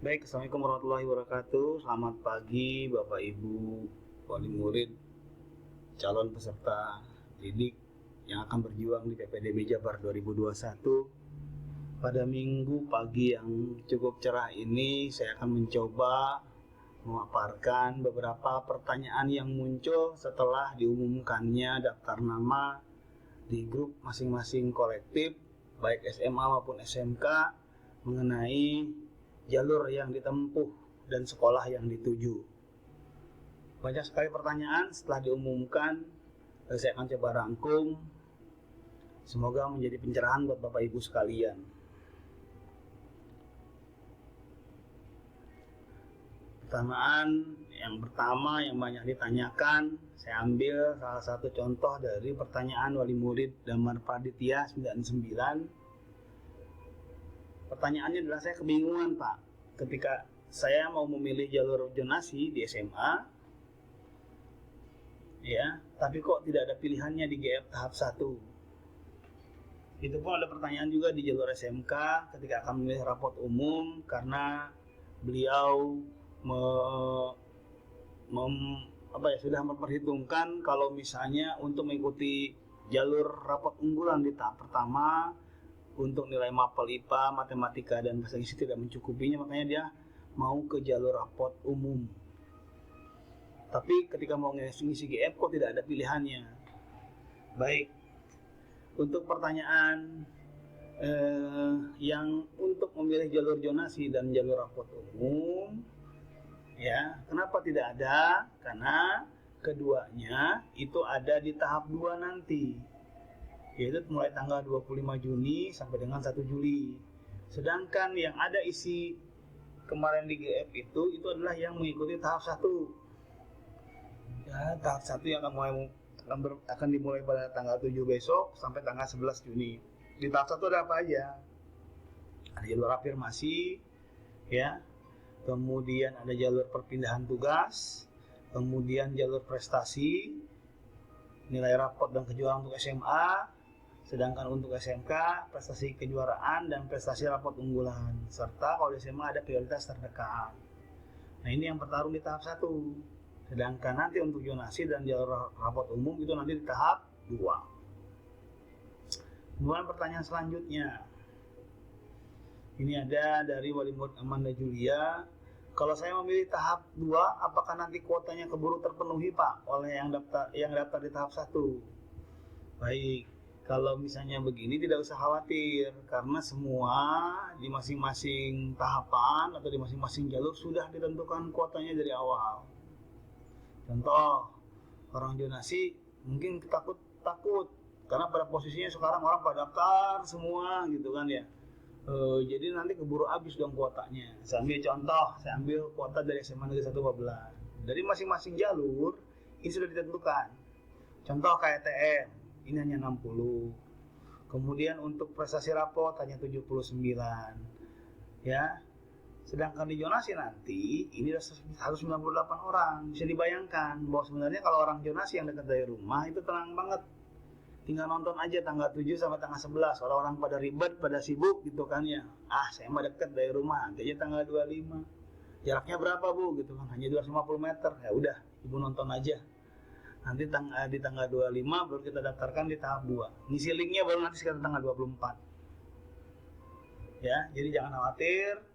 Baik, Assalamualaikum warahmatullahi wabarakatuh. Selamat pagi Bapak Ibu, wali murid, calon peserta didik yang akan berjuang di PPDB Jabar 2021. Pada minggu pagi yang cukup cerah ini, saya akan mencoba memaparkan beberapa pertanyaan yang muncul setelah diumumkannya daftar nama di grup masing-masing kolektif, baik SMA maupun SMK, mengenai jalur yang ditempuh dan sekolah yang dituju. Banyak sekali pertanyaan setelah diumumkan, saya akan coba rangkum. Semoga menjadi pencerahan buat Bapak Ibu sekalian. Pertanyaan yang pertama yang banyak ditanyakan, saya ambil salah satu contoh dari pertanyaan wali murid Damar Praditya 99. Pertanyaannya adalah, saya kebingungan Pak, ketika saya mau memilih jalur zonasi di SMA, ya, tapi kok tidak ada pilihannya di GF tahap 1. Itu pun ada pertanyaan juga di jalur SMK ketika akan memilih rapot umum, karena beliau sudah memperhitungkan kalau misalnya untuk mengikuti jalur rapot unggulan di tahap pertama, untuk nilai mapel IPA, matematika, dan bahasa Inggris tidak mencukupinya, makanya dia mau ke jalur rapot umum. Tapi ketika mau ngisi GF kok tidak ada pilihannya. Baik, untuk pertanyaan yang untuk memilih jalur zonasi dan jalur rapot umum, ya, kenapa tidak ada? Karena keduanya itu ada di tahap 2 nanti, yaitu mulai tanggal 25 Juni sampai dengan 1 Juli. Sedangkan yang ada isi kemarin di GF itu adalah yang mengikuti tahap 1. Ya, tahap 1 yang akan dimulai pada tanggal 7 besok sampai tanggal 11 Juni. Di tahap 1 ada apa aja? Ada jalur afirmasi, ya. Kemudian ada jalur perpindahan tugas, kemudian jalur prestasi, nilai rapot dan kejuaraan untuk SMA, sedangkan untuk SMK prestasi kejuaraan dan prestasi rapot unggulan, serta kalau di SMA ada prioritas terdekat. Nah, ini yang bertarung di tahap 1. Sedangkan nanti untuk zonasi dan jalur rapot umum itu nanti di tahap 2. Kemudian pertanyaan selanjutnya, ini ada dari wali murid Amanda Julia. Kalau saya memilih tahap 2, apakah nanti kuotanya keburu terpenuhi Pak oleh yang daftar di tahap 1? Baik, kalau misalnya begini tidak usah khawatir, karena semua di masing-masing tahapan atau di masing-masing jalur sudah ditentukan kuotanya dari awal. Contoh, orang zonasi mungkin takut karena pada posisinya sekarang orang pada daftar semua gitu kan ya. Jadi nanti keburu habis dong kuotanya. Saya ambil contoh, saya ambil kuota dari SMA Negeri 1 Babelan. Dari masing-masing jalur ini sudah ditentukan. Contoh KTM, ini hanya 60. Kemudian untuk prestasi rapot hanya 79. Ya. Sedangkan di zonasi nanti ini harus 98 orang. Bisa dibayangkan bahwa sebenarnya kalau orang zonasi yang dekat dari rumah itu tenang banget. Tinggal nonton aja tanggal 7 sampai tanggal 11. Orang-orang pada ribet, pada sibuk gitu kan ya. Saya mah dekat dari rumah, nanti aja tanggal 25. Jaraknya berapa Bu? Gitu kan, hanya 250 meter. Ya udah, Ibu nonton aja. Nanti di tanggal 25 baru kita daftarkan di tahap 2. Ngisi linknya baru nanti sekitar tanggal 24. Ya, jadi jangan khawatir.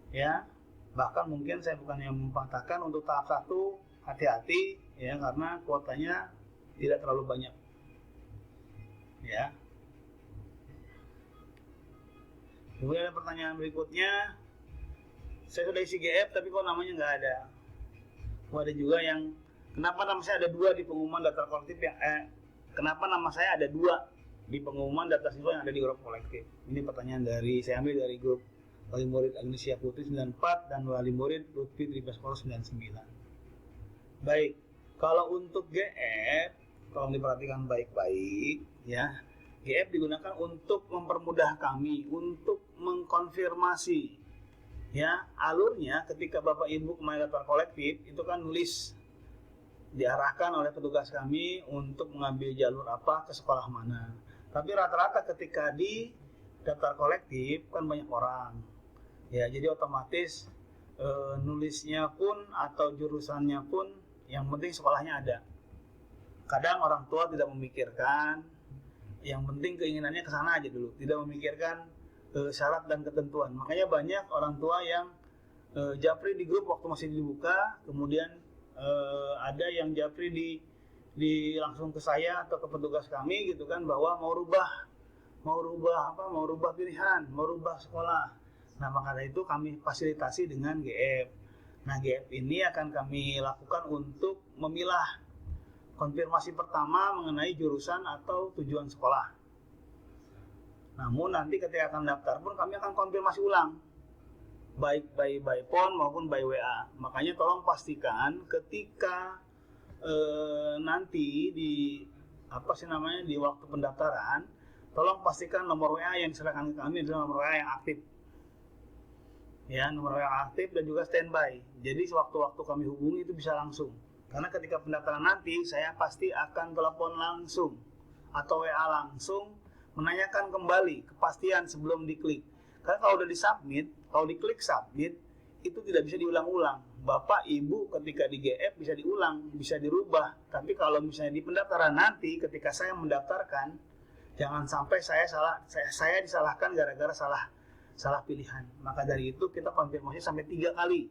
Ya, bahkan mungkin saya bukan yang mempatahkan untuk tahap 1, hati-hati ya, karena kuotanya tidak terlalu banyak. Ya. Kemudian ada pertanyaan berikutnya, saya sudah isi GF tapi kok namanya nggak ada. Ada juga yang, kenapa nama saya ada 2 di pengumuman daftar kolektif kenapa nama saya ada 2 di pengumuman daftar siswa yang ada di grup kolektif? Ini pertanyaan saya ambil dari grup wali murid Agnesia Putri 94 dan wali murid Lutfi Tribaskoro 99. Baik, kalau untuk GF, tolong diperhatikan baik-baik ya. GF digunakan untuk mempermudah kami untuk mengkonfirmasi ya alurnya. Ketika Bapak Ibu kemarin daftar kolektif itu kan nulis, diarahkan oleh petugas kami untuk mengambil jalur apa ke sekolah mana. Tapi rata-rata ketika di daftar kolektif kan banyak orang. Ya, jadi otomatis nulisnya pun atau jurusannya pun yang penting sekolahnya ada. Kadang orang tua tidak memikirkan, yang penting keinginannya ke sana aja dulu, tidak memikirkan syarat dan ketentuan. Makanya banyak orang tua yang japri di grup waktu masih dibuka, kemudian ada yang japri di langsung ke saya atau ke petugas kami gitu kan, bahwa mau rubah pilihan, mau rubah sekolah. Nah, maka dari itu kami fasilitasi dengan GF. Nah, GF ini akan kami lakukan untuk memilah konfirmasi pertama mengenai jurusan atau tujuan sekolah. Namun nanti ketika akan daftar pun kami akan konfirmasi ulang, baik by phone maupun by WA. Makanya tolong pastikan ketika nanti di di waktu pendaftaran, tolong pastikan nomor WA yang diserahkan ke kami adalah nomor WA yang aktif. Ya, nomor WA aktif dan juga standby. Jadi sewaktu-waktu kami hubungi itu bisa langsung. Karena ketika pendaftaran nanti saya pasti akan telepon langsung atau WA langsung menanyakan kembali kepastian sebelum diklik. Karena kalau udah disubmit, kalau diklik submit itu tidak bisa diulang-ulang. Bapak Ibu ketika di GF bisa diulang, bisa dirubah. Tapi kalau misalnya di pendaftaran nanti ketika saya mendaftarkan, jangan sampai saya disalahkan gara-gara salah pilihan. Maka dari itu kita konfirmasi sampai 3 kali.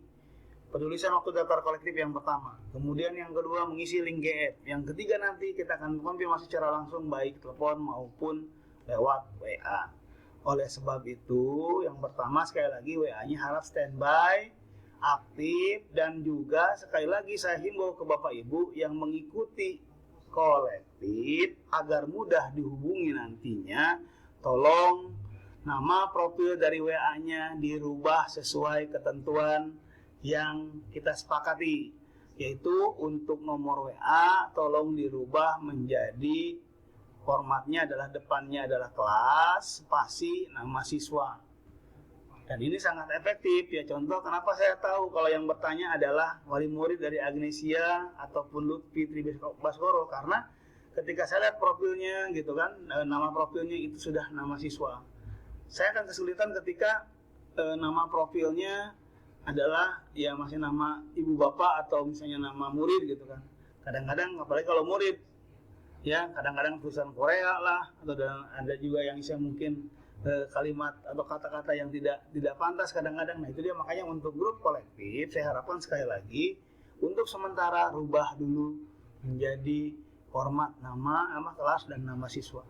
Penulisan waktu daftar kolektif yang pertama, kemudian yang kedua mengisi link GF, yang ketiga nanti kita akan konfirmasi secara langsung baik telepon maupun lewat WA. Oleh sebab itu, yang pertama sekali lagi WA-nya harap standby, aktif, dan juga sekali lagi saya himbau ke Bapak Ibu yang mengikuti kolektif agar mudah dihubungi nantinya, tolong nama profil dari WA-nya dirubah sesuai ketentuan yang kita sepakati, yaitu untuk nomor WA tolong dirubah menjadi formatnya adalah depannya adalah kelas, spasi, nama siswa. Dan ini sangat efektif ya. Contoh kenapa saya tahu kalau yang bertanya adalah wali murid dari Agnesia ataupun Lutfi Tri Baskoro, karena ketika saya lihat profilnya gitu kan, nama profilnya itu sudah nama siswa. Saya akan kesulitan ketika nama profilnya adalah ya masih nama ibu bapak atau misalnya nama murid gitu kan. Kadang-kadang apalagi kalau murid ya, kadang-kadang tulisan Korea lah, atau ada juga yang bisa mungkin kalimat atau kata-kata yang tidak pantas kadang-kadang. Nah, itu dia, makanya untuk grup kolektif saya harapkan sekali lagi untuk sementara rubah dulu menjadi format nama kelas dan nama siswa.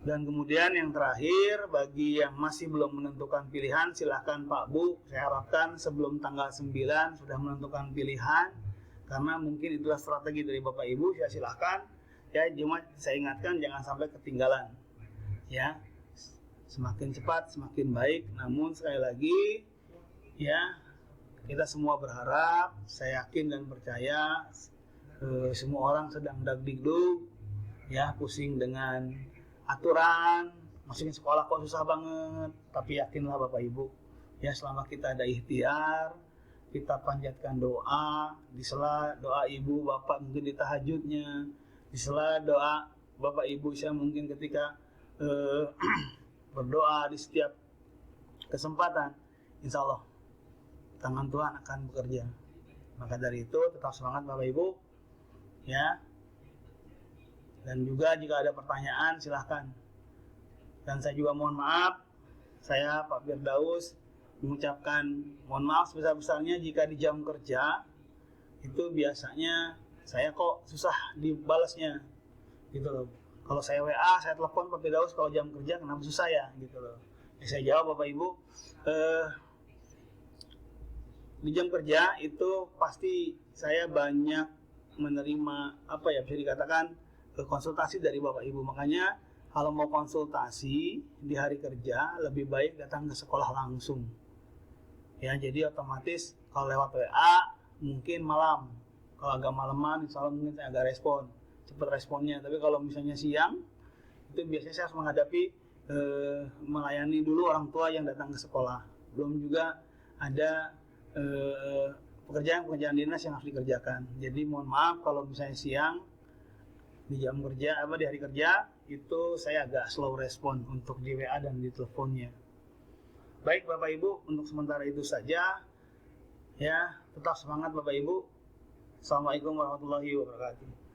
Dan kemudian yang terakhir, bagi yang masih belum menentukan pilihan, silahkan Pak Bu, saya harapkan sebelum tanggal 9 sudah menentukan pilihan, karena mungkin itulah strategi dari Bapak Ibu. Ya silahkan, ya cuma saya ingatkan jangan sampai ketinggalan, ya semakin cepat semakin baik. Namun sekali lagi, ya kita semua berharap, saya yakin dan percaya semua orang sedang dagdikduk, ya pusing dengan aturan, masukin sekolah kok susah banget. Tapi yakinlah Bapak Ibu, ya selama kita ada ikhtiar, kita panjatkan doa, di sela doa ibu bapak mungkin di tahajudnya, di sela doa bapak ibu saya mungkin ketika berdoa di setiap kesempatan, insya Allah tangan Tuhan akan bekerja. Maka dari itu tetap semangat Bapak Ibu, ya. Dan juga jika ada pertanyaan silahkan. Dan saya juga mohon maaf, saya Pak Firdaus mengucapkan mohon maaf sebesar-besarnya jika di jam kerja itu biasanya saya kok susah dibalasnya gitu loh. Kalau saya WA, saya telepon Pak Firdaus, kalau jam kerja kenapa susah ya gitu loh. Saya jawab Bapak Ibu, di jam kerja itu pasti saya banyak menerima bisa dikatakan konsultasi dari Bapak Ibu. Makanya kalau mau konsultasi di hari kerja lebih baik datang ke sekolah langsung. Ya, jadi otomatis kalau lewat WA mungkin malam. Kalau agak malaman insya Allah mungkin saya agak cepat responnya. Tapi kalau misalnya siang itu biasanya saya harus menghadapi melayani dulu orang tua yang datang ke sekolah. Belum juga ada pekerjaan dinas yang harus dikerjakan. Jadi mohon maaf kalau misalnya siang di jam kerja di hari kerja itu saya agak slow respon untuk di WA dan di teleponnya. Baik Bapak Ibu, untuk sementara itu saja. Ya, tetap semangat Bapak Ibu. Assalamualaikum warahmatullahi wabarakatuh.